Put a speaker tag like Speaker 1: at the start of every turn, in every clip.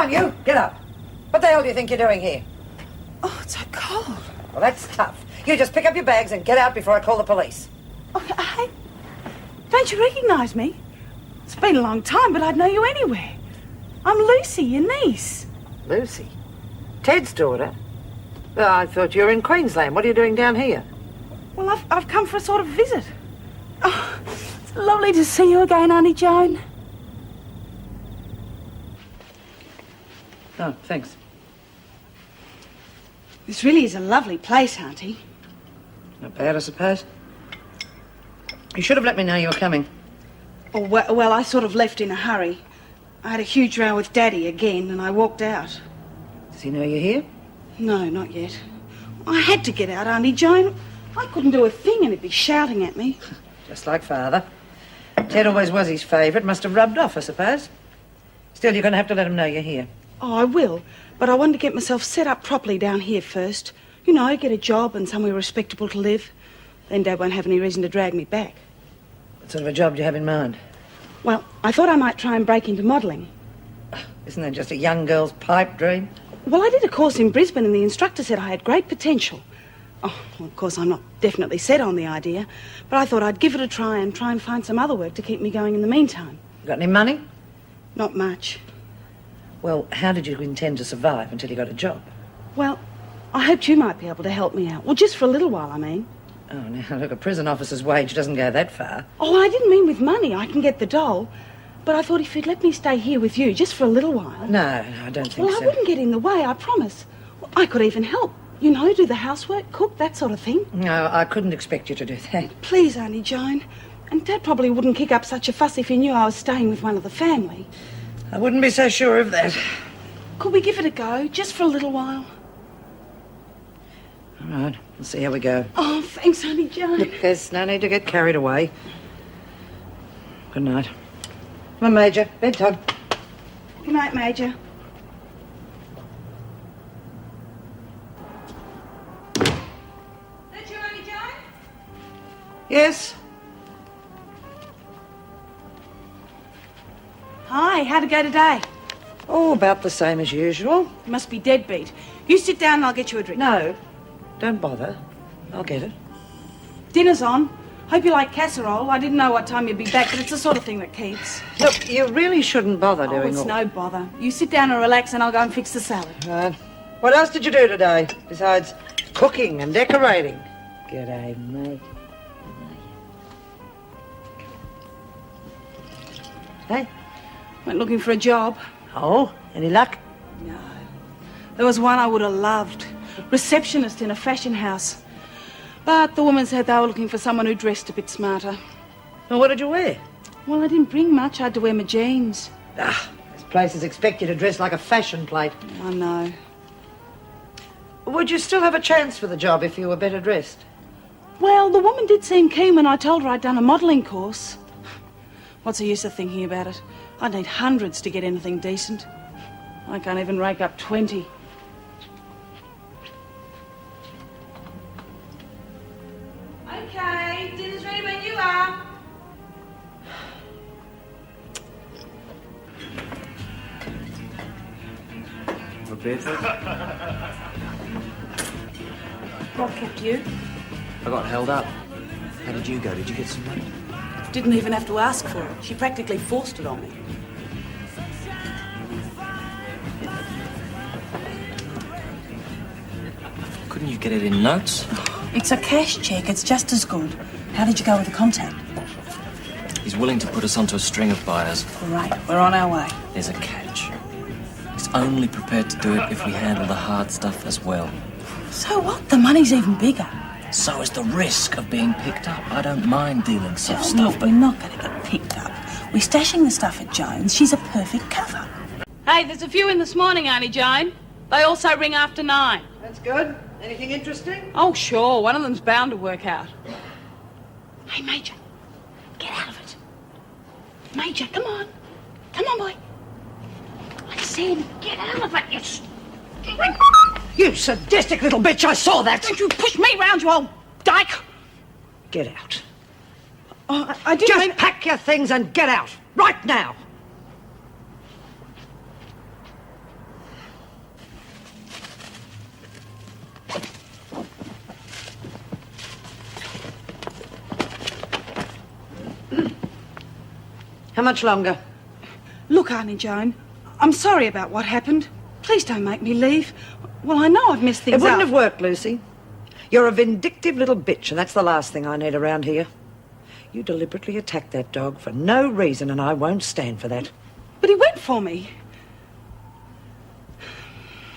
Speaker 1: on, you! Get up. What the hell do you think you're doing here?
Speaker 2: Oh, it's so cold.
Speaker 1: Well, that's tough. You just pick up your bags and get out before I call the police.
Speaker 2: Oh, hey, don't you recognise me? It's been a long time, but I'd know you anywhere. I'm Lucy, your niece.
Speaker 1: Lucy? Ted's daughter? Well, I thought you were in Queensland. What are you doing down here?
Speaker 2: Well, I've come for a sort of visit. Oh, it's lovely to see you again, Auntie Joan.
Speaker 1: Oh, thanks.
Speaker 2: This really is a lovely place, Auntie.
Speaker 1: Not bad, I suppose. You should have let me know you were coming.
Speaker 2: Oh, well, I sort of left in a hurry. I had a huge row with Daddy again, and I walked out.
Speaker 1: Does he know you're here?
Speaker 2: No, not yet. I had to get out, Auntie Joan. I couldn't do a thing, and he'd be shouting at me.
Speaker 1: Just like Father. Ted always was his favourite. Must have rubbed off, I suppose. Still, you're going to have to let him know you're here.
Speaker 2: Oh, I will. But I wanted to get myself set up properly down here first. You know, get a job and somewhere respectable to live. Then Dad won't have any reason to drag me back.
Speaker 1: What sort of a job do you have in mind?
Speaker 2: Well, I thought I might try and break into modelling.
Speaker 1: Isn't that just a young girl's pipe dream?
Speaker 2: Well, I did a course in Brisbane and the instructor said I had great potential. Oh, well, of course, I'm not definitely set on the idea, but I thought I'd give it a try and find some other work to keep me going in the meantime.
Speaker 1: Got any money?
Speaker 2: Not much.
Speaker 1: Well, how did you intend to survive until you got a job?
Speaker 2: Well, I hoped you might be able to help me out. Well, just for a little while, I mean.
Speaker 1: Oh, now, look, a prison officer's wage doesn't go that far.
Speaker 2: Oh, I didn't mean with money. I can get the doll. But I thought if you'd let me stay here with you just for a little while...
Speaker 1: No, I don't think
Speaker 2: well,
Speaker 1: so.
Speaker 2: I wouldn't get in the way, I promise. Well, I could even help. You know, do the housework, cook, that sort of thing.
Speaker 1: No, I couldn't expect you to do that.
Speaker 2: Please, Auntie Joan. And Dad probably wouldn't kick up such a fuss if he knew I was staying with one of the family.
Speaker 1: I wouldn't be so sure of that.
Speaker 2: Could we give it a go, just for a little while?
Speaker 1: All right, we'll see how we go.
Speaker 2: Oh, thanks, Auntie Joan.
Speaker 1: Look, there's no need to get carried away. Good night. Come on, Major. Bedtime.
Speaker 2: Good night, Major. That you, Auntie Joan?
Speaker 1: Yes?
Speaker 2: Hi, how'd it go today?
Speaker 1: Oh, about the same as usual.
Speaker 2: You must be deadbeat. You sit down and I'll get you a drink.
Speaker 1: No, don't bother. I'll get it.
Speaker 2: Dinner's on. Hope you like casserole. I didn't know what time you'd be back, but it's the sort of thing that keeps.
Speaker 1: Look, you really shouldn't bother doing
Speaker 2: it's
Speaker 1: all...
Speaker 2: no bother. You sit down and relax and I'll go and fix the salad.
Speaker 1: Right. What else did you do today, besides cooking and decorating? G'day, mate. Hey?
Speaker 2: Went looking for a job.
Speaker 1: Oh, any luck?
Speaker 2: No. There was one I would have loved. Receptionist in a fashion house. But the woman said they were looking for someone who dressed a bit smarter.
Speaker 1: Well, what did you wear?
Speaker 2: Well, I didn't bring much. I had to wear my jeans.
Speaker 1: This places expect you to dress like a fashion plate.
Speaker 2: I know.
Speaker 1: Would you still have a chance for the job if you were better dressed?
Speaker 2: Well, the woman did seem keen when I told her I'd done a modelling course. What's the use of thinking about it? I'd need hundreds to get anything decent. I can't even rake up 20. Okay, dinner's ready when you are.
Speaker 3: Prepared for it?
Speaker 2: What kept you?
Speaker 3: I got held up. How did you go? Did you get some money?
Speaker 2: Didn't even have to ask for it. She practically forced it on me.
Speaker 3: Couldn't you get it in notes?
Speaker 2: It's a cash check. It's just as good. How did you go with the contact?
Speaker 3: He's willing to put us onto a string of buyers.
Speaker 2: Great. We're on our way.
Speaker 3: There's a catch. He's only prepared to do it if we handle the hard stuff as well.
Speaker 2: So what? The money's even bigger.
Speaker 3: So is the risk of being picked up. I don't mind dealing soft
Speaker 2: Oh,
Speaker 3: stuff,
Speaker 2: look,
Speaker 3: but
Speaker 2: we're not going to get picked up. We're stashing the stuff at Jones. She's a perfect cover. Hey, there's a few in this morning, Auntie Joan. They also ring after 9.
Speaker 1: That's good. Anything interesting?
Speaker 2: Oh, sure. One of them's bound to work out. Hey, Major. Get out of it. Major, come on. Come on, boy. I said, get out of it, you stupid...
Speaker 1: You sadistic little bitch, I saw that!
Speaker 2: Don't you push me round, you old dyke!
Speaker 1: Get out.
Speaker 2: Oh, I didn't
Speaker 1: Just
Speaker 2: mean...
Speaker 1: pack your things and get out. Right now. How much longer?
Speaker 2: Look, Auntie Joan, I'm sorry about what happened. Please don't make me leave. Well, I know I've messed things
Speaker 1: It wouldn't
Speaker 2: up.
Speaker 1: have worked, Lucy. You're a vindictive little bitch, and that's the last thing I need around here. You deliberately attacked that dog for no reason, and I won't stand for that.
Speaker 2: But he went for me.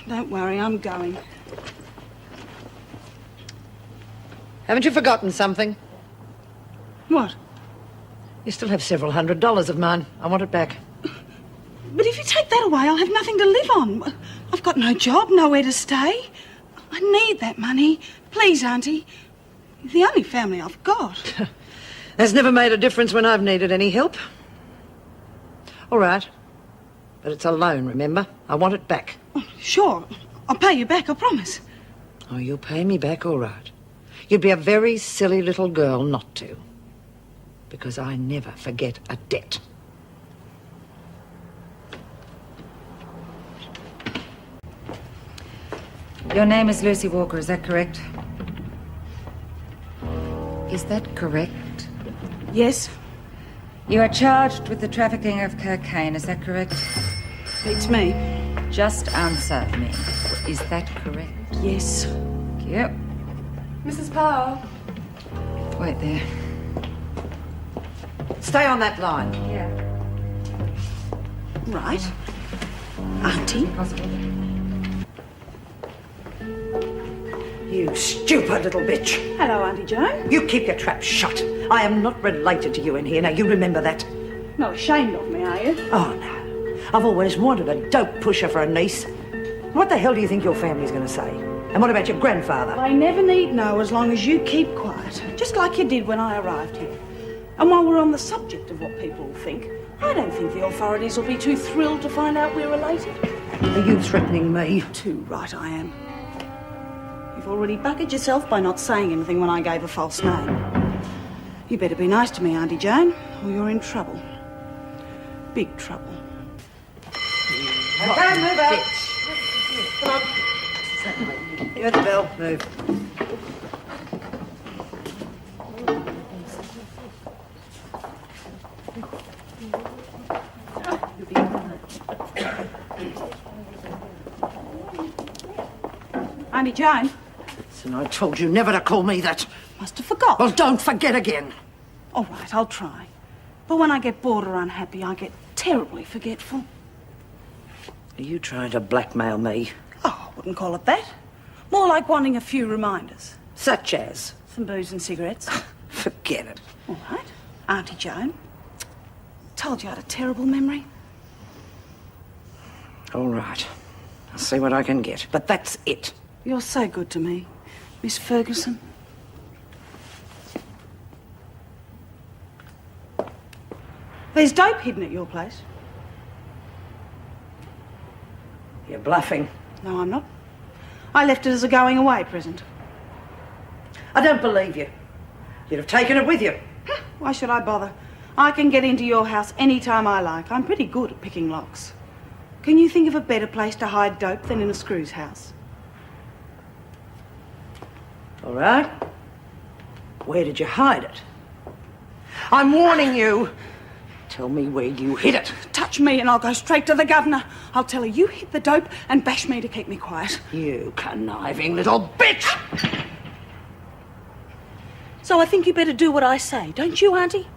Speaker 2: Don't worry, I'm going.
Speaker 1: Haven't you forgotten something?
Speaker 2: What?
Speaker 1: You still have several $100s of mine. I want it back.
Speaker 2: But if you take that away, I'll have nothing to live on. I've got no job, nowhere to stay. I need that money. Please, Auntie. You're the only family I've got.
Speaker 1: That's never made a difference when I've needed any help. All right. But it's a loan, remember? I want it back.
Speaker 2: Oh, sure. I'll pay you back, I promise.
Speaker 1: Oh, you'll pay me back, all right. You'd be a very silly little girl not to. Because I never forget a debt.
Speaker 4: Your name is Lucy Walker, is that correct? Is that correct?
Speaker 2: Yes,
Speaker 4: You are charged with the trafficking of cocaine, is that correct?
Speaker 2: beats me.
Speaker 4: Just answer me. Is that correct?
Speaker 2: Yes.
Speaker 4: Thank you.
Speaker 5: Mrs. Powell.
Speaker 4: Wait there.
Speaker 1: Stay on that line.
Speaker 4: Yeah.
Speaker 2: Right. Auntie.
Speaker 4: Possible.
Speaker 1: You stupid little bitch.
Speaker 2: Hello, Auntie Joan.
Speaker 1: You keep your trap shut. I am not related to you in here. Now, you remember that?
Speaker 2: Not ashamed of me, are you?
Speaker 1: Oh, no. I've always wanted a dope pusher for a niece. What the hell do you think your family's going to say? And what about your grandfather?
Speaker 2: I never need know as long as you keep quiet. Just like you did when I arrived here. And while we're on the subject of what people will think, I don't think the authorities will be too thrilled to find out we're related.
Speaker 1: Are you threatening me?
Speaker 2: Too right I am. You've already buggered yourself by not saying anything when I gave a false name. You better be nice to me, Auntie Joan, or you're in trouble. Big trouble.
Speaker 1: Okay, move out. Come on. Hear the bell. Move.
Speaker 2: Auntie Joan,
Speaker 1: And I told you never to call me that.
Speaker 2: must have forgot.
Speaker 1: Well, don't forget again.
Speaker 2: All right, I'll try. But when I get bored or unhappy, I get terribly forgetful.
Speaker 1: Are you trying to blackmail me?
Speaker 2: Oh, I wouldn't call it that. More like wanting a few reminders.
Speaker 1: Such as?
Speaker 2: Some booze and cigarettes.
Speaker 1: Forget it.
Speaker 2: All right. Auntie Joan. Told you I had a terrible memory.
Speaker 1: All right. I'll see what I can get. But that's it.
Speaker 2: You're so good to me, Miss Ferguson. There's dope hidden at your place.
Speaker 1: You're bluffing.
Speaker 2: No, I'm not. I left it as a going-away present.
Speaker 1: I don't believe you. You'd have taken it with you.
Speaker 2: Why should I bother? I can get into your house any time I like. I'm pretty good at picking locks. Can you think of a better place to hide dope than in a screw's house?
Speaker 1: All right. Where did you hide it? I'm warning you. Tell me where you hid it.
Speaker 2: Touch me and I'll go straight to the governor. I'll tell her you hid the dope and bash me to keep me quiet.
Speaker 1: You conniving little bitch!
Speaker 2: So I think you better do what I say, don't you, Auntie?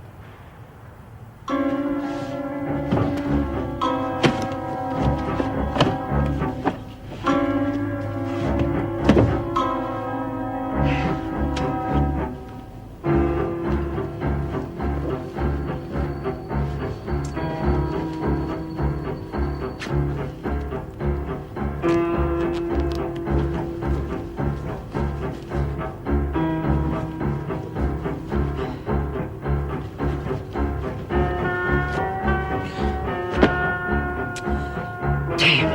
Speaker 1: Damn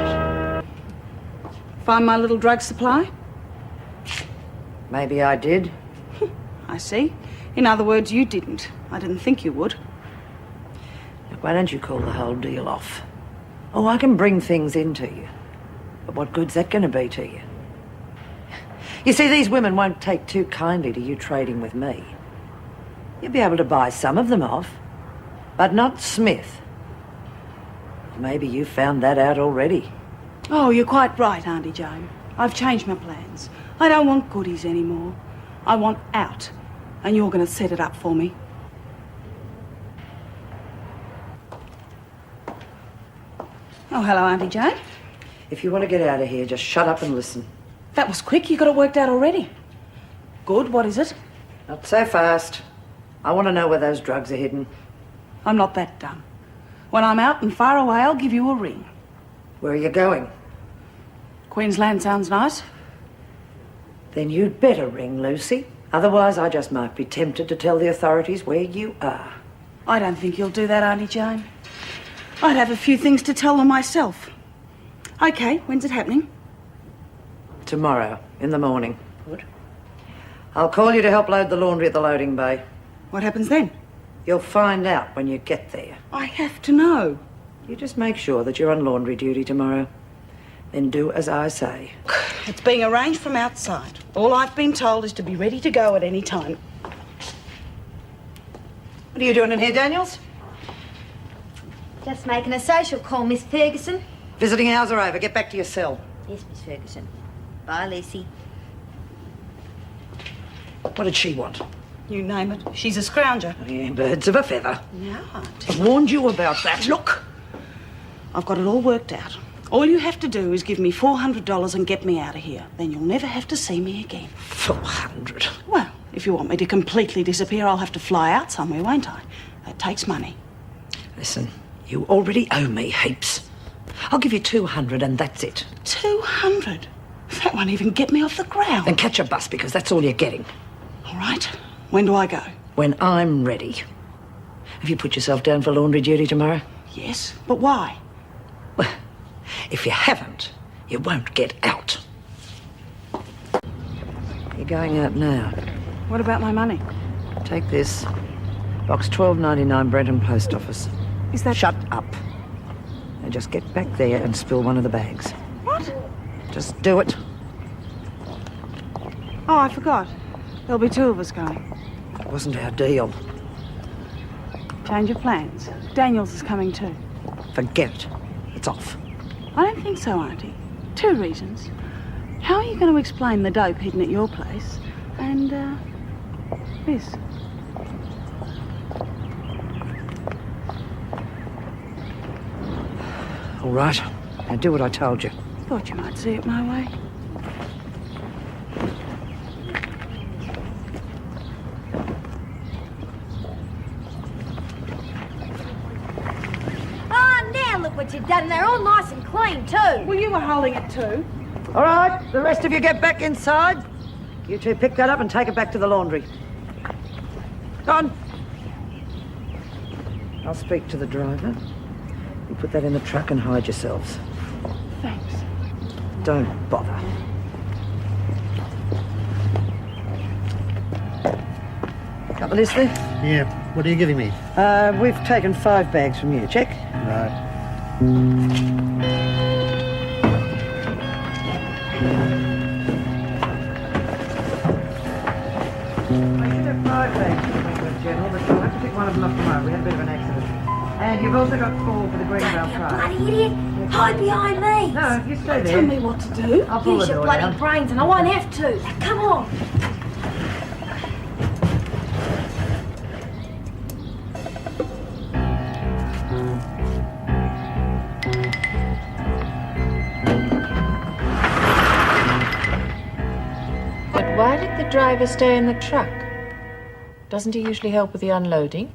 Speaker 1: it.
Speaker 2: Find my little drug supply?
Speaker 1: Maybe I did.
Speaker 2: I see. In other words, you didn't. I didn't think you would.
Speaker 1: Look, why don't you call the whole deal off? Oh, I can bring things into you. But what good's that going to be to you? You see, these women won't take too kindly to you trading with me. You'll be able to buy some of them off. But not Smith. Maybe you found that out already.
Speaker 2: Oh, you're quite right, Auntie Jane. I've changed my plans. I don't want goodies anymore. I want out. And you're going to set it up for me. Oh, hello, Auntie Jane.
Speaker 1: If you want to get out of here, just shut up and listen.
Speaker 2: That was quick. You got it worked out already. Good. What is it?
Speaker 1: Not so fast. I want to know where those drugs are hidden.
Speaker 2: I'm not that dumb. When I'm out and far away, I'll give you a ring.
Speaker 1: Where are you going?
Speaker 2: Queensland sounds nice.
Speaker 1: Then you'd better ring, Lucy. Otherwise, I just might be tempted to tell the authorities where you are.
Speaker 2: I don't think you'll do that, Auntie Jane. I'd have a few things to tell them myself. Okay, when's it happening?
Speaker 1: Tomorrow, in the morning.
Speaker 2: Good.
Speaker 1: I'll call you to help load the laundry at the loading bay.
Speaker 2: What happens then?
Speaker 1: You'll find out when you get there.
Speaker 2: I have to know.
Speaker 1: You just make sure that you're on laundry duty tomorrow. Then do as I say.
Speaker 2: It's being arranged from outside. All I've been told is to be ready to go at any time.
Speaker 1: What are you doing in here, Daniels?
Speaker 6: Just making a social call, Miss Ferguson.
Speaker 1: Visiting hours are over. Get back to your cell.
Speaker 6: Yes, Miss Ferguson. Bye, Lucy.
Speaker 1: What did she want?
Speaker 2: You name it. She's a scrounger.
Speaker 1: Yeah, birds of a feather.
Speaker 2: Yeah,
Speaker 1: I warned you about that.
Speaker 2: Look, I've got it all worked out. All you have to do is give me $400 and get me out of here. Then you'll never have to see me again.
Speaker 1: 400.
Speaker 2: Well, if you want me to completely disappear, I'll have to fly out somewhere, won't I? That takes money.
Speaker 1: Listen, you already owe me heaps. I'll give you 200 and that's it.
Speaker 2: 200? That won't even get me off the ground.
Speaker 1: Then catch a bus because that's all you're getting.
Speaker 2: All right. When do I go?
Speaker 1: When I'm ready. Have you put yourself down for laundry duty tomorrow?
Speaker 2: Yes, but why?
Speaker 1: Well, if you haven't, you won't get out. You're going out now.
Speaker 2: What about my money?
Speaker 1: Take this. Box 1299, Brenton Post Office.
Speaker 2: Is that...
Speaker 1: Shut up. Now just get back there and spill one of the bags.
Speaker 2: What?
Speaker 1: Just do it.
Speaker 2: Oh, I forgot. There'll be two of us going.
Speaker 1: It wasn't our deal.
Speaker 2: Change of plans. Daniels is coming too.
Speaker 1: Forget it. It's off.
Speaker 2: I don't think so, Auntie. Two reasons. How are you going to explain the dope hidden at your place? And, this.
Speaker 1: All right. Now do what I told you.
Speaker 2: Thought you might see it my way.
Speaker 6: Oh, now look what you've done. They're all nice and clean, too.
Speaker 2: Well, you were holding it too.
Speaker 1: All right. The rest of you get back inside. You two pick that up and take it back to the laundry. Go on. I'll speak to the driver. You put that in the truck and hide yourselves.
Speaker 2: Thanks.
Speaker 1: Don't bother. Got the list there?
Speaker 7: Yeah. What are you giving me?
Speaker 1: We've taken 5 bags from you. Check.
Speaker 7: Right.
Speaker 1: I took 5 bags from Wentworth General, but you'll have to pick one of them up tomorrow. We had a bit of an accident. And you've also got 4 for the Greenvale Prize.
Speaker 6: Bloody idiot. Hide behind me.
Speaker 1: No, you stay there.
Speaker 2: Tell me what to do.
Speaker 1: I'll pull
Speaker 6: Use
Speaker 1: the
Speaker 6: your
Speaker 1: door
Speaker 6: bloody
Speaker 1: down.
Speaker 6: brains and I won't have to. Now, come on.
Speaker 8: But why did the driver stay in the truck? Doesn't he usually help with the unloading?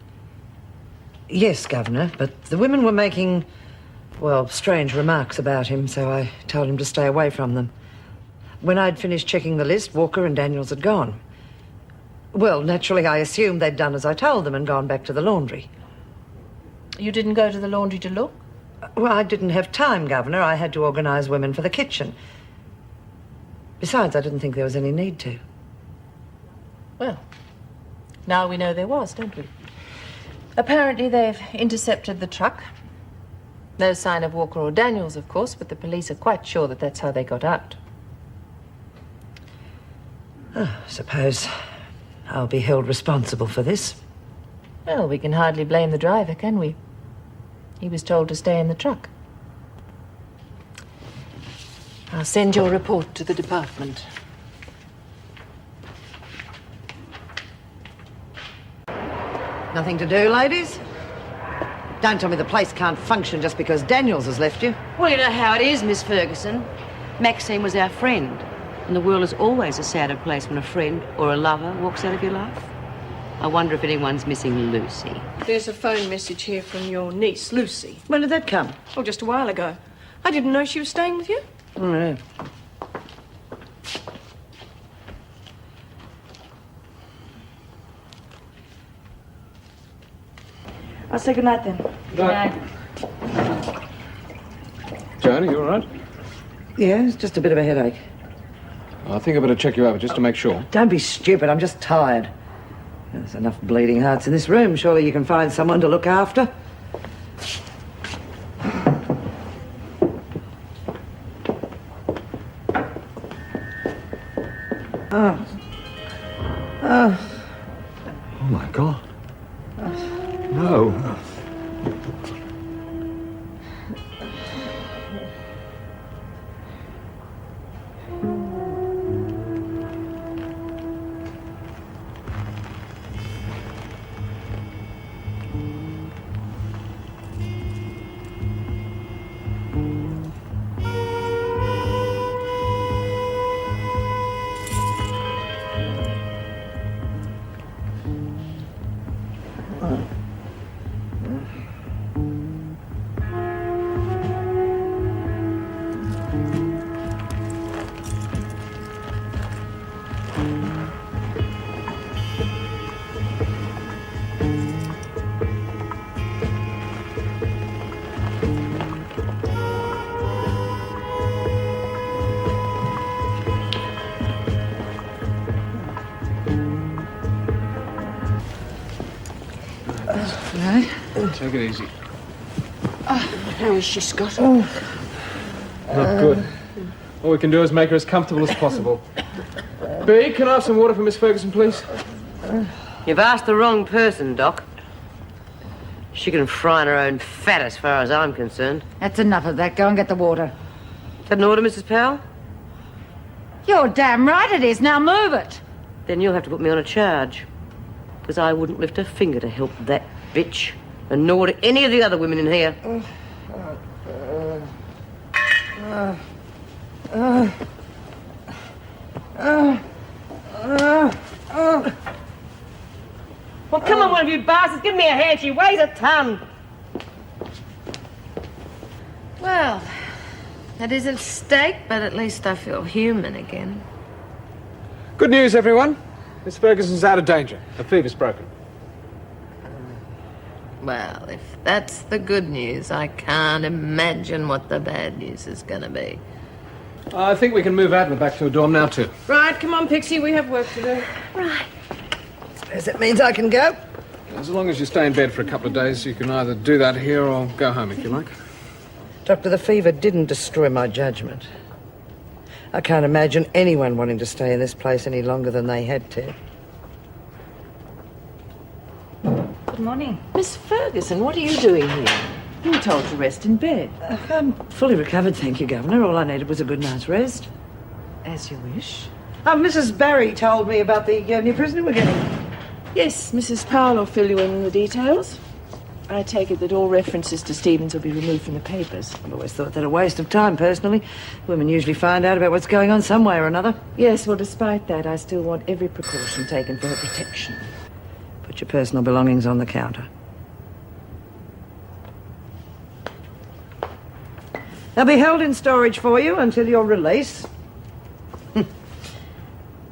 Speaker 1: Yes, Governor, but the women were making, well, strange remarks about him, so I told him to stay away from them. When I'd finished checking the list, Walker and Daniels had gone. Well, naturally, I assumed they'd done as I told them and gone back to the laundry.
Speaker 8: You didn't go to the laundry to look?
Speaker 1: Well, I didn't have time, Governor. I had to organise women for the kitchen. Besides, I didn't think there was any need to.
Speaker 8: Well, now we know there was, don't we? Apparently they've intercepted the truck. No sign of Walker or Daniels, of course, but the police are quite sure that that's how they got out.
Speaker 1: Suppose I'll be held responsible for this.
Speaker 8: Well, we can hardly blame the driver, can we? He was told to stay in the truck. I'll send your report to the department.
Speaker 1: Nothing to do, ladies? Don't tell me the place can't function just because Daniels has left you.
Speaker 9: Well, you know how it is, Miss Ferguson. Maxine was our friend, and the world is always a sadder place when a friend or a lover walks out of your life. I wonder if anyone's missing Lucy.
Speaker 5: There's a phone message here from your niece, Lucy.
Speaker 1: When did that come?
Speaker 5: Oh, just a while ago. I didn't know she was staying with you.
Speaker 1: Oh, yeah.
Speaker 4: I'll say goodnight then.
Speaker 10: Joan, are you all right?
Speaker 1: Yeah, it's just a bit of a headache.
Speaker 10: I think I better check you over just to make sure.
Speaker 1: Don't be stupid, I'm just tired. There's enough bleeding hearts in this room. Surely you can find someone to look after.
Speaker 10: Oh my God. No. Take it easy.
Speaker 5: How is she, Scott?
Speaker 10: Not good. All we can do is make her as comfortable as possible. B, can I have some water for Miss Ferguson, please?
Speaker 9: You've asked the wrong person, Doc. She can fry in her own fat as far as I'm concerned.
Speaker 4: That's enough of that. Go and get the water.
Speaker 9: Is that an order, Mrs. Powell?
Speaker 4: You're damn right it is. Now move it.
Speaker 9: Then you'll have to put me on a charge. Because I wouldn't lift a finger to help that bitch. And nor to any of the other women in here. Well, come on, one of you bastards. Give me a hand. She weighs a ton.
Speaker 8: Well, that isn't steak, but at least I feel human again.
Speaker 10: Good news, everyone. Miss Ferguson's out of danger. Her fever's broken.
Speaker 8: Well, if that's the good news, I can't imagine what the bad news is going to be.
Speaker 10: I think we can move Adler back to her dorm now, too.
Speaker 5: Right, come on, Pixie, we have work to do.
Speaker 1: Suppose that means I can go.
Speaker 10: As long as you stay in bed for a couple of days, you can either do that here or go home if you like.
Speaker 1: Doctor, the fever didn't destroy my judgment. I can't imagine anyone wanting to stay in this place any longer than they had to.
Speaker 4: Good morning.
Speaker 8: Miss Ferguson, what are you doing here?
Speaker 4: You were told to rest in bed.
Speaker 1: I'm fully recovered, thank you, Governor. All I needed was a good night's rest.
Speaker 8: As you wish.
Speaker 1: Mrs. Barry told me about the new prisoner we're getting.
Speaker 5: Yes, Mrs. Powell will fill you in on the details. I take it that all references to Stevens will be removed from the papers.
Speaker 1: I've always thought that a waste of time, personally. Women usually find out about what's going on some way or another.
Speaker 5: Yes, well, despite that, I still want every precaution taken for her protection.
Speaker 1: Put your personal belongings on the counter. They'll be held in storage for you until your release.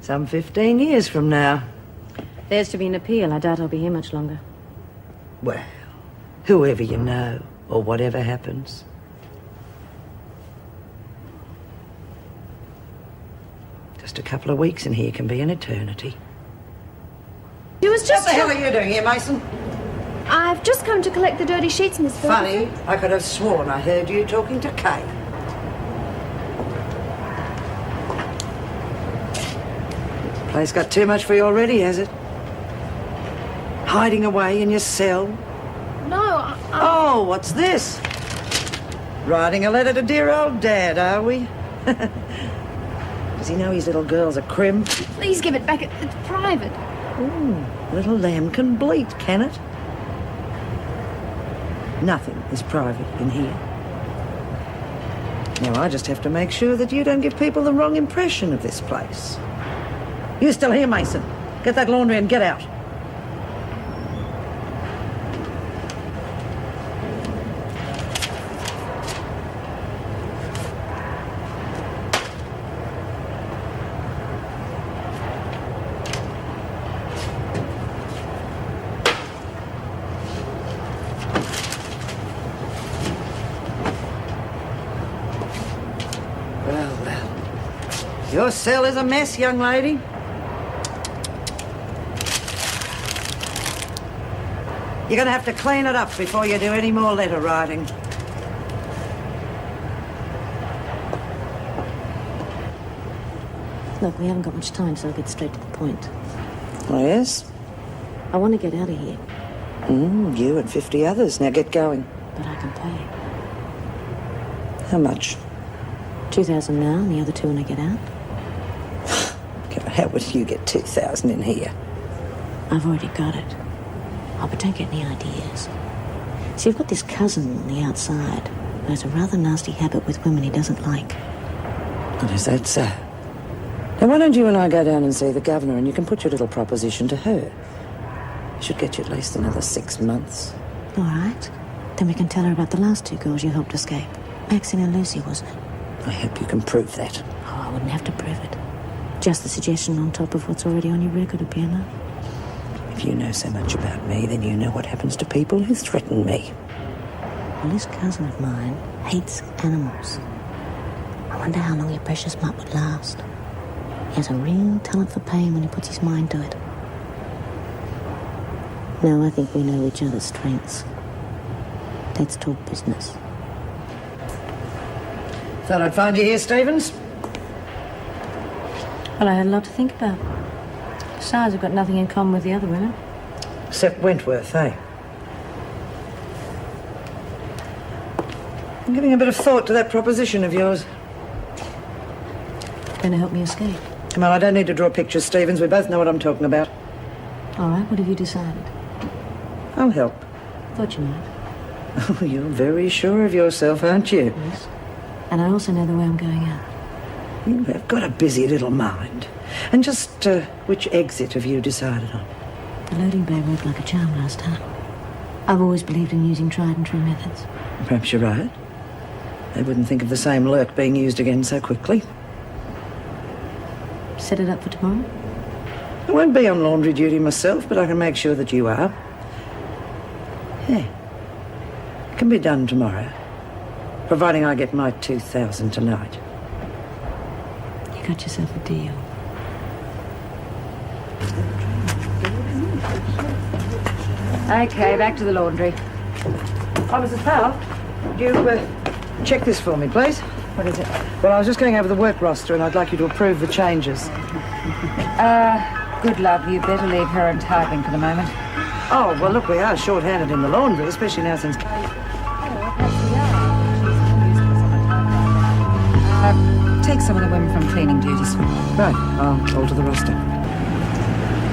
Speaker 1: Some 15 years from now.
Speaker 6: There's to be an appeal. I doubt I'll be here much longer.
Speaker 1: Well, whoever you know, or whatever happens. Just a couple of weeks in here can be an eternity.
Speaker 6: It was just...
Speaker 1: What the hell are you doing here, Mason?
Speaker 6: I've just come to collect the dirty sheets, Miss Ferguson.
Speaker 1: Funny, I could have sworn I heard you talking to Kay. Place got too much for you already, has it? Hiding away in your cell?
Speaker 2: No,
Speaker 1: Oh, what's this? Writing a letter to dear old Dad, are we? Does he know his little girl's a crim?
Speaker 2: please give it back. It's private.
Speaker 1: Ooh, little lamb can bleat, can it? Nothing is private in here. Now, I just have to make sure that you don't give people the wrong impression of this place. You still here, Mason? Get that laundry and get out. Well. Your cell is a mess, young lady. You're going to have to clean it up before you do any more letter writing.
Speaker 11: Look, we haven't got much time, so I'll get straight to the point.
Speaker 1: Oh, yes?
Speaker 11: I want to get out of here,
Speaker 1: You and 50 others. Now get going.
Speaker 11: but I can pay.
Speaker 1: How much?
Speaker 11: 2,000 now, and the other 2 when I get out.
Speaker 1: God, how would you get 2,000 in here?
Speaker 11: I've already got it. Oh, but don't get any ideas. See, I've got this cousin on the outside who has a rather nasty habit with women he doesn't like.
Speaker 1: What is that, sir? Now, why don't you and I go down and see the governor, and you can put your little proposition to her. Should get you at least another 6 months.
Speaker 11: All right. Then we can tell her about the last 2 girls you helped escape. Maxine and Lucy, wasn't it?
Speaker 1: I hope you can prove that.
Speaker 11: Oh, I wouldn't have to prove it. Just the suggestion on top of what's already on your record would be enough.
Speaker 1: If you know so much about me, then you know what happens to people who threaten me.
Speaker 11: Well, this cousin of mine hates animals. I wonder how long your precious mutt would last. He has a real talent for pain when he puts his mind to it. No, I think we know each other's strengths. Let's talk business.
Speaker 1: Thought I'd find you here, Stevens.
Speaker 11: Well, I had a lot to think about. Besides, I've got nothing in common with the other women.
Speaker 1: Except Wentworth, eh? I'm giving a bit of thought to that proposition of yours.
Speaker 11: Going to help me escape.
Speaker 1: Come on, I don't need to draw pictures, Stevens. We both know what I'm talking about.
Speaker 11: All right, what have you decided?
Speaker 1: I'll help.
Speaker 11: Thought you might.
Speaker 1: Oh, you're very sure of yourself, aren't you?
Speaker 11: Yes. And I also know the way I'm going out.
Speaker 1: You have got a busy little mind. And just which exit have you decided on?
Speaker 11: The loading bay worked like a charm last time. I've always believed in using tried and true methods.
Speaker 1: Perhaps you're right. They wouldn't think of the same lurk being used again so quickly.
Speaker 11: Set it up for tomorrow?
Speaker 1: I won't be on laundry duty myself, but I can make sure that you are. Yeah. It can be done tomorrow, providing I get my 2,000 tonight.
Speaker 11: You got yourself a deal.
Speaker 4: Okay, back to the laundry.
Speaker 1: Oh, Mrs. Powell, would you check this for me, please?
Speaker 4: What is it?
Speaker 1: Well, I was just going over the work roster, and I'd like you to approve the changes.
Speaker 4: Good love, you better leave her and typing for the moment.
Speaker 1: Oh, well, look, we are short-handed in the laundry, especially now since...
Speaker 4: Take some of the women from cleaning duties.
Speaker 1: Right, I'll alter the roster.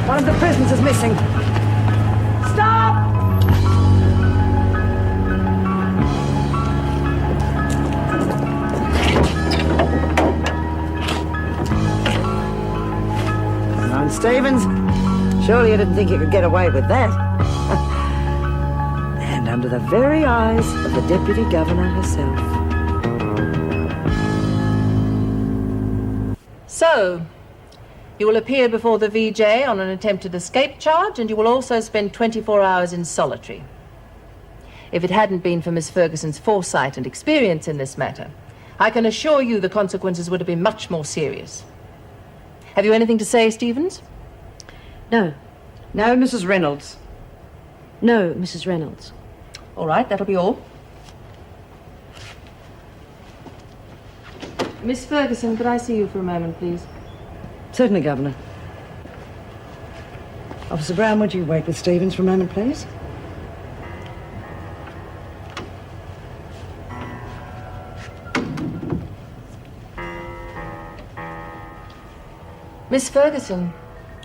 Speaker 1: One of the prisoners is missing. Stop! Come on, Stevens. Surely you didn't think you could get away with that. And under the very eyes of the Deputy Governor herself.
Speaker 8: So, you will appear before the VJ on an attempted escape charge, and you will also spend 24 hours in solitary. If it hadn't been for Miss Ferguson's foresight and experience in this matter, I can assure you the consequences would have been much more serious. Have you anything to say, Stevens?
Speaker 11: No.
Speaker 1: No, Mrs. Reynolds.
Speaker 11: No, Mrs. Reynolds.
Speaker 8: All right, that'll be all. Miss Ferguson, could I see you for a moment, please?
Speaker 1: Certainly, Governor. Officer Brown, would you wait with Stevens for a moment, please?
Speaker 8: Miss Ferguson,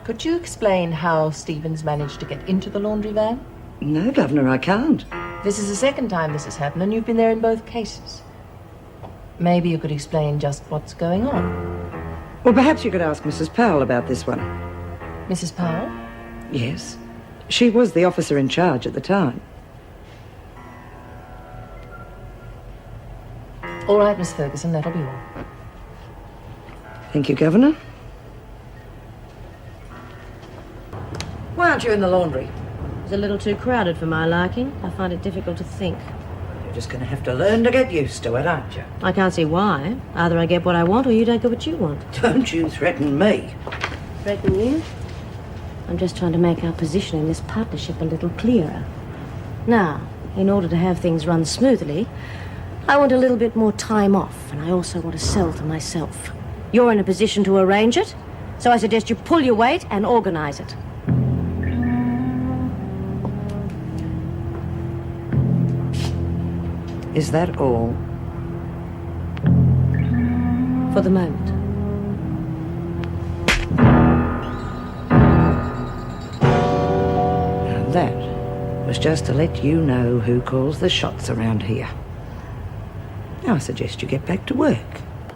Speaker 8: could you explain how Stevens managed to get into the laundry van?
Speaker 1: No, Governor, I can't.
Speaker 8: This is the second time this has happened, and you've been there in both cases. Maybe you could explain just what's going on.
Speaker 1: Well, perhaps you could ask Mrs. Powell about this one.
Speaker 8: Mrs. Powell?
Speaker 1: Yes. She was the officer in charge at the time.
Speaker 8: All right, Miss Ferguson, that'll be all.
Speaker 1: Thank you, Governor. Why aren't you in the laundry?
Speaker 11: It's a little too crowded for my liking. I find it difficult to think.
Speaker 1: You're just going to have to learn to get used to it, aren't you?
Speaker 11: I can't see why. Either I get what I want or you don't get what you want.
Speaker 1: Don't you threaten me.
Speaker 11: Threaten you? I'm just trying to make our position in this partnership a little clearer. Now, in order to have things run smoothly, I want a little bit more time off, and I also want to sell to myself. You're in a position to arrange it, so I suggest you pull your weight and organize it.
Speaker 1: Is that all?
Speaker 11: For the moment.
Speaker 1: Now that was just to let you know who calls the shots around here. Now I suggest you get back to work.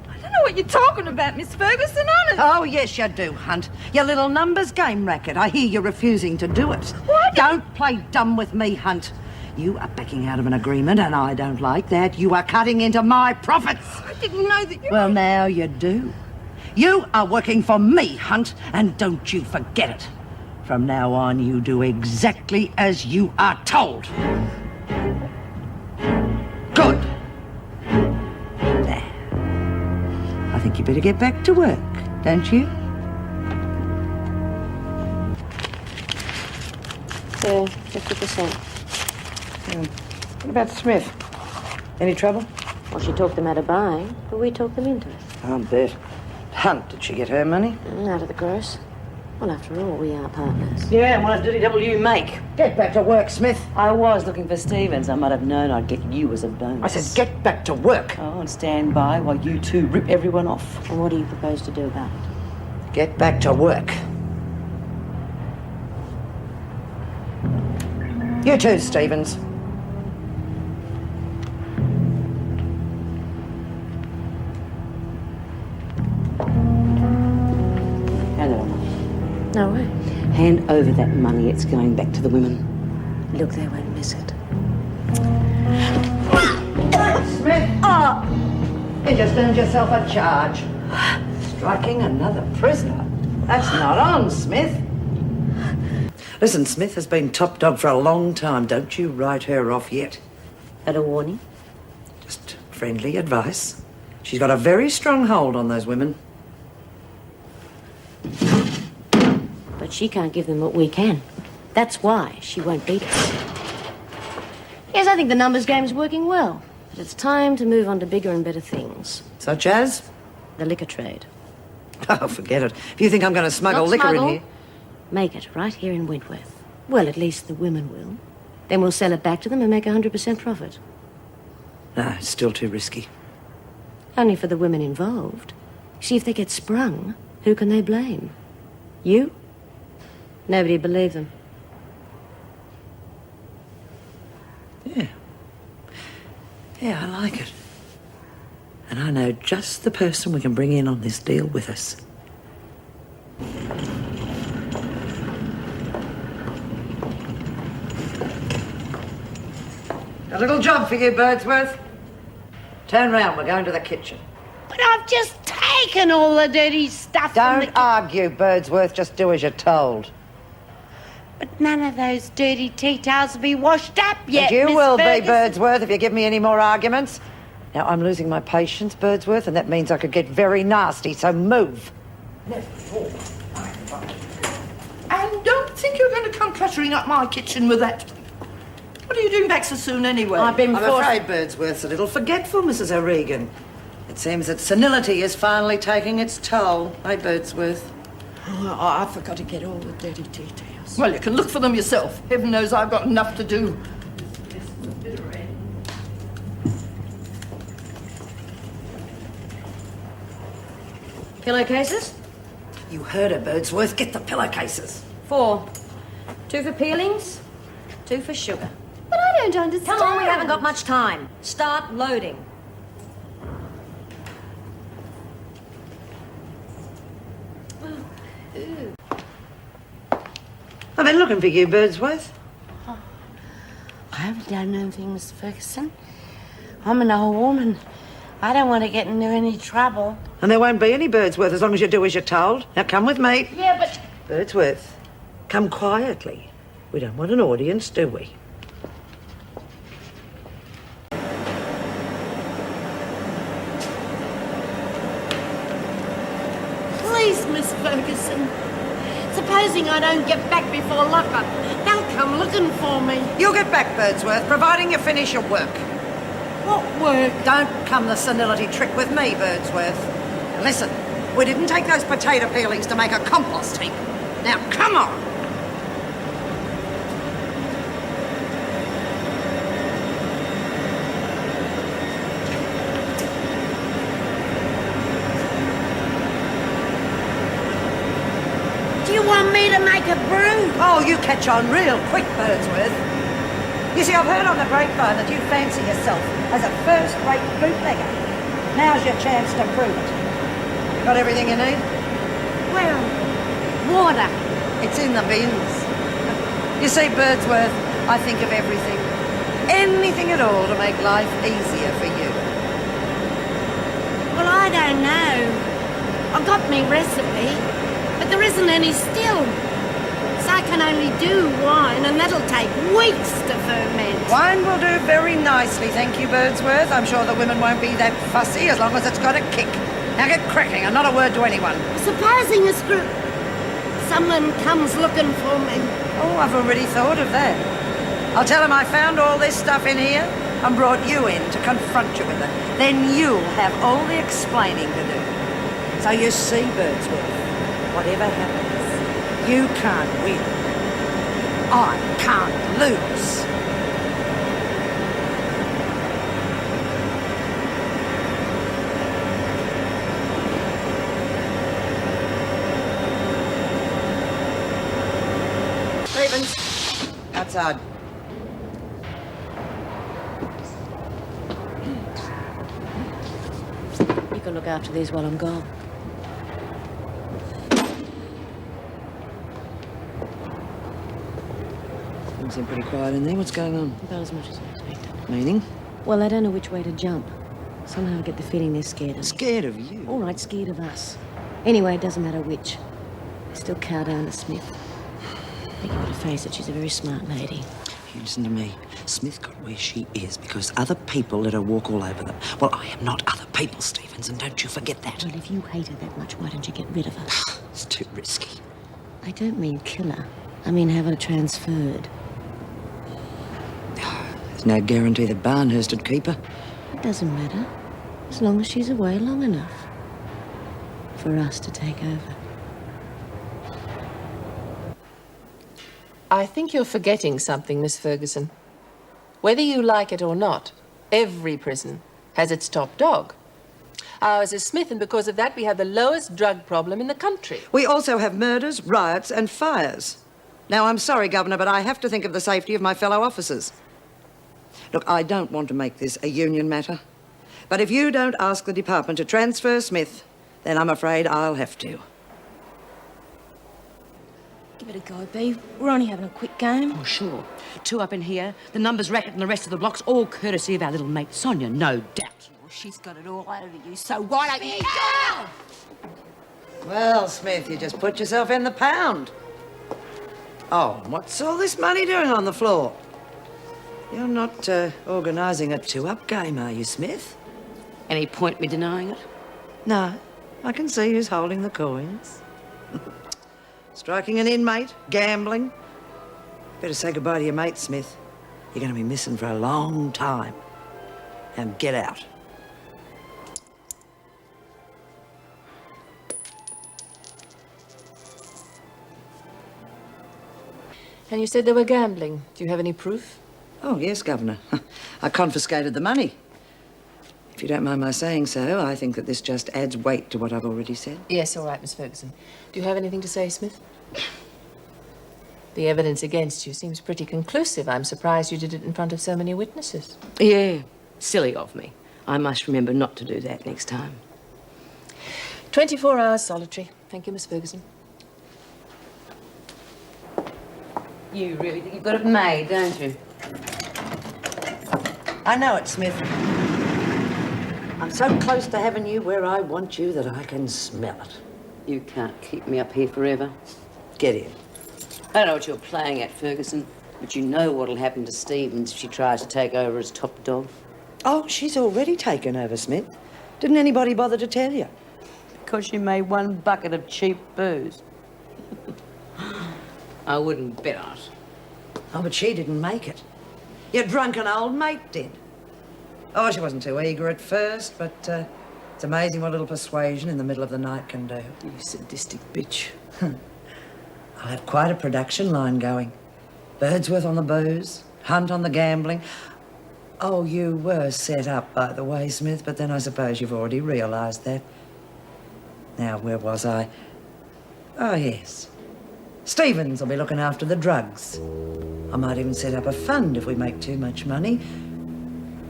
Speaker 2: I don't know what you're talking about, Miss Ferguson, honest.
Speaker 1: Oh, yes, you do, Hunt. Your little numbers game racket. I hear you're refusing to do it.
Speaker 2: What?
Speaker 1: Don't play dumb with me, Hunt. You are backing out of an agreement, and I don't like that. You are cutting into my profits.
Speaker 2: I didn't know that you...
Speaker 1: Well, now you do. You are working for me, Hunt, and don't you forget it. From now on, you do exactly as you are told. Good. There. I think you better get back to work, don't you?
Speaker 11: So, 50%.
Speaker 1: What about Smith? Any trouble?
Speaker 11: Well, she talked them out of buying, but we talked them into it.
Speaker 1: I'll bet. Hunt, did she get her money?
Speaker 11: Out of the gross. Well, after all, we are partners.
Speaker 9: Yeah, and what did you make?
Speaker 1: Get back to work, Smith.
Speaker 9: I was looking for Stevens. I might have known I'd get you as a bonus.
Speaker 1: I said get back to work.
Speaker 9: Oh, and stand by while you two rip everyone off.
Speaker 11: And what do you propose to do about it?
Speaker 1: Get back to work. You too, Stevens.
Speaker 11: No way.
Speaker 9: Hand over that money. It's going back to the women.
Speaker 11: Look, they won't miss it.
Speaker 1: Smith! Oh! You just earned yourself a charge. Striking another prisoner. That's not on, Smith. Listen, Smith has been top dog for a long time. Don't you write her off yet.
Speaker 11: At a warning?
Speaker 1: Just friendly advice. She's got a very strong hold on those women.
Speaker 11: But she can't give them what we can. That's why she won't beat us. Yes, I think the numbers game's working well. But it's time to move on to bigger and better things.
Speaker 1: Such as?
Speaker 11: The liquor trade.
Speaker 1: Oh, forget it. If you think I'm going to smuggle
Speaker 11: Not
Speaker 1: liquor
Speaker 11: smuggle.
Speaker 1: in here...
Speaker 11: Make it right here in Wentworth. Well, at least the women will. Then we'll sell it back to them and make 100% profit.
Speaker 1: No, it's still too risky.
Speaker 11: Only for the women involved. See, if they get sprung, who can they blame? You? Nobody'd believe them.
Speaker 1: Yeah. Yeah, I like it. And I know just the person we can bring in on this deal with us. A little job for you, Birdsworth. Turn round, we're going to the kitchen.
Speaker 2: But I've just taken all the dirty stuff from
Speaker 1: Don't argue, Birdsworth, just do as you're told.
Speaker 2: But none of those dirty tea towels will be washed up yet,
Speaker 1: And you
Speaker 2: Miss
Speaker 1: will be,
Speaker 2: Ferguson.
Speaker 1: Birdsworth, if you give me any more arguments. Now, I'm losing my patience, Birdsworth, and that means I could get very nasty, so move.
Speaker 5: And don't think you're going to come cluttering up my kitchen with that. What are you doing back so soon, anyway?
Speaker 1: I'm afraid Birdsworth's a little forgetful, Mrs. O'Regan. It seems that senility is finally taking its toll. Hey, Birdsworth.
Speaker 5: Oh, I forgot to get all the dirty tea towels.
Speaker 11: house.
Speaker 12: Well, you can look for them yourself. Heaven knows I've got enough to do.
Speaker 11: Pillowcases?
Speaker 1: You heard her, Birdsworth. Get the pillowcases.
Speaker 11: 4. 2 for peelings, 2 for sugar.
Speaker 6: But I don't understand.
Speaker 11: Come on, we haven't got much time. Start loading.
Speaker 1: I've been looking for you, Birdsworth.
Speaker 13: I haven't done anything, Miss Ferguson. I'm an old woman. I don't want to get into any trouble.
Speaker 1: And there won't be any Birdsworth as long as you do as you're told. Now come with me.
Speaker 13: Yeah, but...
Speaker 1: Birdsworth, come quietly. We don't want an audience, do we?
Speaker 13: Please, Miss Ferguson. Supposing I don't get back before lockup, they'll come looking for me.
Speaker 1: You'll get back, Birdsworth, providing you finish your work.
Speaker 13: What work?
Speaker 1: Don't come the senility trick with me, Birdsworth. Listen, we didn't take those potato peelings to make a compost heap. Now, come on!
Speaker 13: Do you want me to make a brew?
Speaker 1: Oh, you catch on real quick, Birdsworth. You see, I've heard on the grapevine that you fancy yourself as a first-rate bootlegger. Now's your chance to prove it. Got everything you need?
Speaker 13: Well, water.
Speaker 1: It's in the bins. You see, Birdsworth, I think of everything. Anything at all to make life easier for you.
Speaker 13: Well, I don't know. I've got me recipe, but there isn't any still. So I can only do wine, and that'll take weeks to ferment.
Speaker 1: Wine will do very nicely, thank you, Birdsworth. I'm sure the women won't be that fussy as long as it's got a kick. Now get cracking, and not a word to anyone.
Speaker 13: Supposing someone comes looking for me.
Speaker 1: Oh, I've already thought of that. I'll tell him I found all this stuff in here and brought you in to confront you with it. Then you'll have all the explaining to do. So you see, Birdsworth, whatever happens, you can't win. I can't lose. Stevens, outside.
Speaker 11: You can look after these while I'm gone.
Speaker 1: Things seem pretty quiet in there. What's going on?
Speaker 11: About as much as I expected.
Speaker 1: Meaning?
Speaker 11: Well, I don't know which way to jump. Somehow I get the feeling they're scared of me.
Speaker 1: Scared of you?
Speaker 11: All right, scared of us. Anyway, it doesn't matter which. They still cow down to Smith. I think you've got to face it, she's a very smart lady.
Speaker 1: You listen to me. Smith got where she is because other people let her walk all over them. Well, I am not other people, Stevens, and don't you forget that.
Speaker 11: Well, if you hate her that much, why don't you get rid of her?
Speaker 1: It's too risky.
Speaker 11: I don't mean kill her. I mean have her transferred.
Speaker 1: There's no guarantee that Barnhurst would keep her.
Speaker 11: It doesn't matter. As long as she's away long enough for us to take over.
Speaker 8: I think you're forgetting something, Miss Ferguson. Whether you like it or not, every prison has its top dog. Ours is Smith, and because of that, we have the lowest drug problem in the country.
Speaker 1: We also have murders, riots, and fires. Now, I'm sorry, Governor, but I have to think of the safety of my fellow officers. Look, I don't want to make this a union matter, but if you don't ask the department to transfer Smith, then I'm afraid I'll have to.
Speaker 11: Give it a go, Bea. We're only having a quick game.
Speaker 9: Oh, sure. 2 up in here, the numbers racket and the rest of the blocks, all courtesy of our little mate Sonia, no doubt.
Speaker 13: Well, she's got it all over you, so why don't you...
Speaker 1: Well, Smith, you just put yourself in the pound. Oh, what's all this money doing on the floor? You're not organising a 2-up game, are you, Smith?
Speaker 9: Any point me denying it?
Speaker 1: No, I can see who's holding the coins. Striking an inmate, gambling. Better say goodbye to your mate, Smith. You're going to be missing for a long time. Now get out.
Speaker 8: And you said they were gambling. Do you have any proof?
Speaker 1: Oh, yes, Governor. I confiscated the money. If you don't mind my saying so, I think that this just adds weight to what I've already said.
Speaker 8: Yes, all right, Miss Ferguson. Do you have anything to say, Smith? The evidence against you seems pretty conclusive. I'm surprised you did it in front of so many witnesses.
Speaker 9: Yeah, silly of me. I must remember not to do that next time.
Speaker 8: 24 hours solitary. Thank you, Miss Ferguson.
Speaker 9: You really think you've got it made, don't you?
Speaker 1: I know it, Smith. I'm so close to having you where I want you that I can smell it.
Speaker 9: You can't keep me up here forever.
Speaker 1: Get in.
Speaker 9: I don't know what you're playing at, Ferguson, but you know what'll happen to Stevens if she tries to take over as top dog.
Speaker 1: Oh, she's already taken over, Smith. Didn't anybody bother to tell you?
Speaker 9: Because she made one bucket of cheap booze. I wouldn't bet on it.
Speaker 1: Oh, but she didn't make it. Your drunken old mate did. Oh, she wasn't too eager at first, but it's amazing what little persuasion in the middle of the night can do.
Speaker 9: You sadistic bitch.
Speaker 1: I'll have quite a production line going. Birdsworth on the booze, Hunt on the gambling. Oh, you were set up, by the way, Smith, but then I suppose you've already realised that. Now, where was I? Oh, yes. Stevens will be looking after the drugs. I might even set up a fund if we make too much money.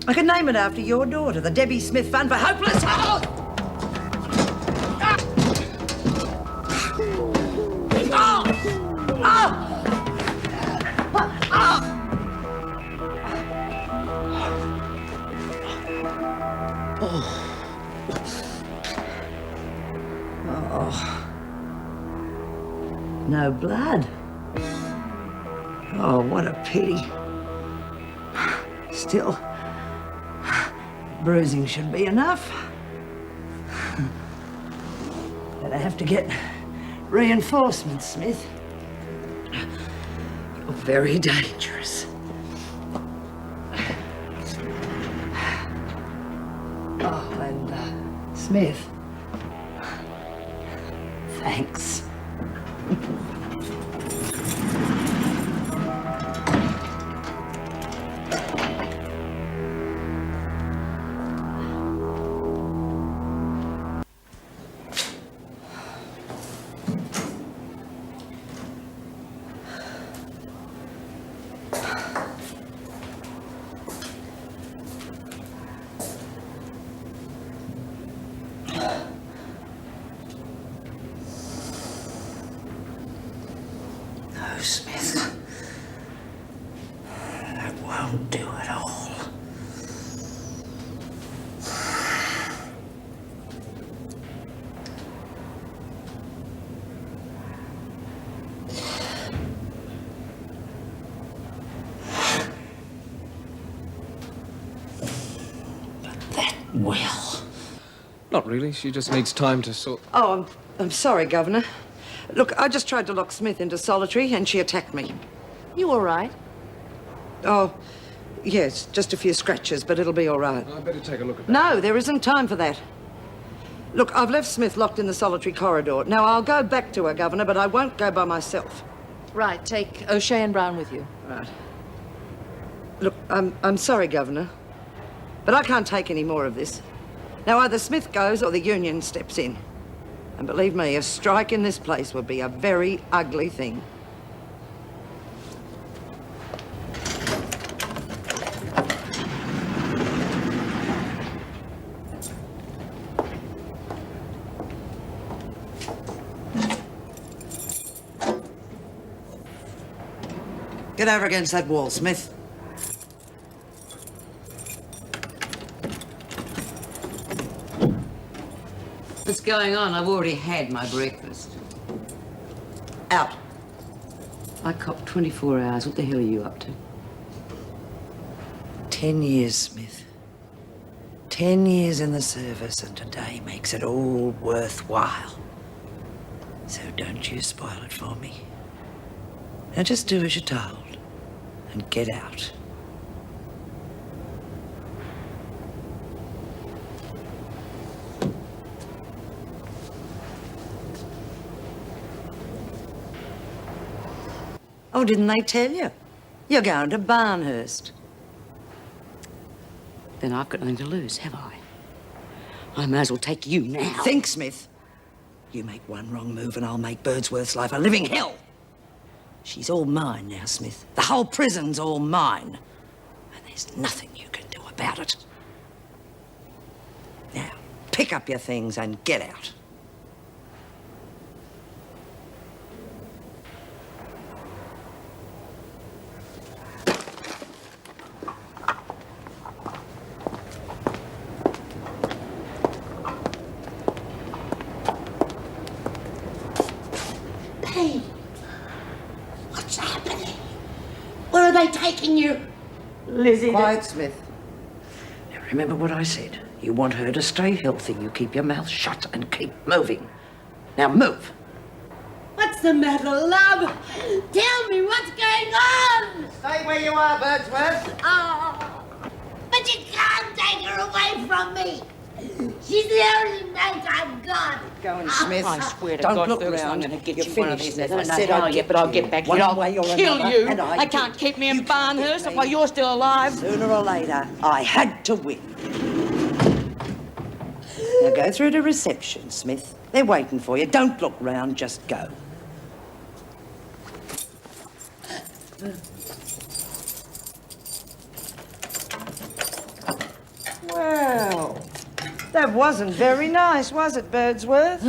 Speaker 1: I could name it after your daughter, the Debbie Smith Fund for Hopeless Health! No blood. Oh, what a pity. Still, bruising should be enough. But I have to get reinforcements, Smith. You're very dangerous. Oh, and Smith, thanks. No, Smith. That won't do at all. But that will.
Speaker 10: Not really. She just needs time to sort...
Speaker 1: Oh, I'm sorry, Governor. Look, I just tried to lock Smith into solitary and she attacked me.
Speaker 8: You all right?
Speaker 1: Oh, yes, just a few scratches, but it'll be all right.
Speaker 10: I better take a look at that.
Speaker 1: No, there isn't time for that. Look, I've left Smith locked in the solitary corridor. Now, I'll go back to her, Governor, but I won't go by myself.
Speaker 8: Right, take O'Shea and Brown with you.
Speaker 1: Right. Look, I'm sorry, Governor, but I can't take any more of this. Now, either Smith goes or the union steps in. And believe me, a strike in this place would be a very ugly thing. Get over against that wall, Smith.
Speaker 9: What's going on? I've already had my breakfast.
Speaker 1: Out.
Speaker 9: I copped 24 hours. What the hell are you up to?
Speaker 1: 10 years, Smith. 10 years in the service, and today makes it all worthwhile. So don't you spoil it for me. Now just do as you're told and get out. Oh, didn't they tell you? You're going to Barnhurst.
Speaker 9: Then I've got nothing to lose, have I? I may as well take you now.
Speaker 1: Think, Smith. You make one wrong move and I'll make Birdsworth's life a living hell. She's all mine now, Smith. The whole prison's all mine. And there's nothing you can do about it. Now, pick up your things and get out.
Speaker 13: Hey, what's happening? Where are they taking you?
Speaker 5: Lizzie.
Speaker 1: Quiet, Smith. Now, remember what I said. You want her to stay healthy. You keep your mouth shut and keep moving. Now, move.
Speaker 13: What's the matter, love? Tell me what's going on.
Speaker 1: Stay where you are, Birdsworth.
Speaker 13: Oh, but you can't take her away from me. She's the only mate I've got.
Speaker 1: Go on, Smith.
Speaker 9: I swear to
Speaker 1: Don't
Speaker 9: God,
Speaker 1: look
Speaker 9: Ferguson,
Speaker 1: round.
Speaker 9: I'm going to get
Speaker 1: You're
Speaker 9: you one of
Speaker 1: finished,
Speaker 9: these.
Speaker 1: Smith.
Speaker 9: I
Speaker 1: I
Speaker 9: don't
Speaker 1: said
Speaker 9: know how
Speaker 1: I'd
Speaker 9: yet,
Speaker 1: get
Speaker 9: but I'll
Speaker 1: you.
Speaker 9: get back
Speaker 1: One
Speaker 9: here. I'll
Speaker 1: way or
Speaker 9: kill
Speaker 1: another,
Speaker 9: you.
Speaker 1: and I
Speaker 9: I
Speaker 1: get
Speaker 9: can't
Speaker 1: you.
Speaker 9: keep me
Speaker 1: You
Speaker 9: in
Speaker 1: can't
Speaker 9: Barnhurst
Speaker 1: get me.
Speaker 9: while you're still alive.
Speaker 1: Sooner or later, I had to win. Now go through to reception, Smith. They're waiting for you. Don't look round, just go. Well, that wasn't very nice, was it, Birdsworth?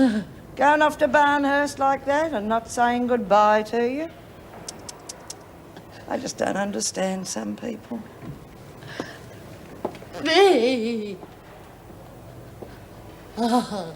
Speaker 1: Going off to Barnhurst like that and not saying goodbye to you? I just don't understand some people.
Speaker 13: Me. Oh,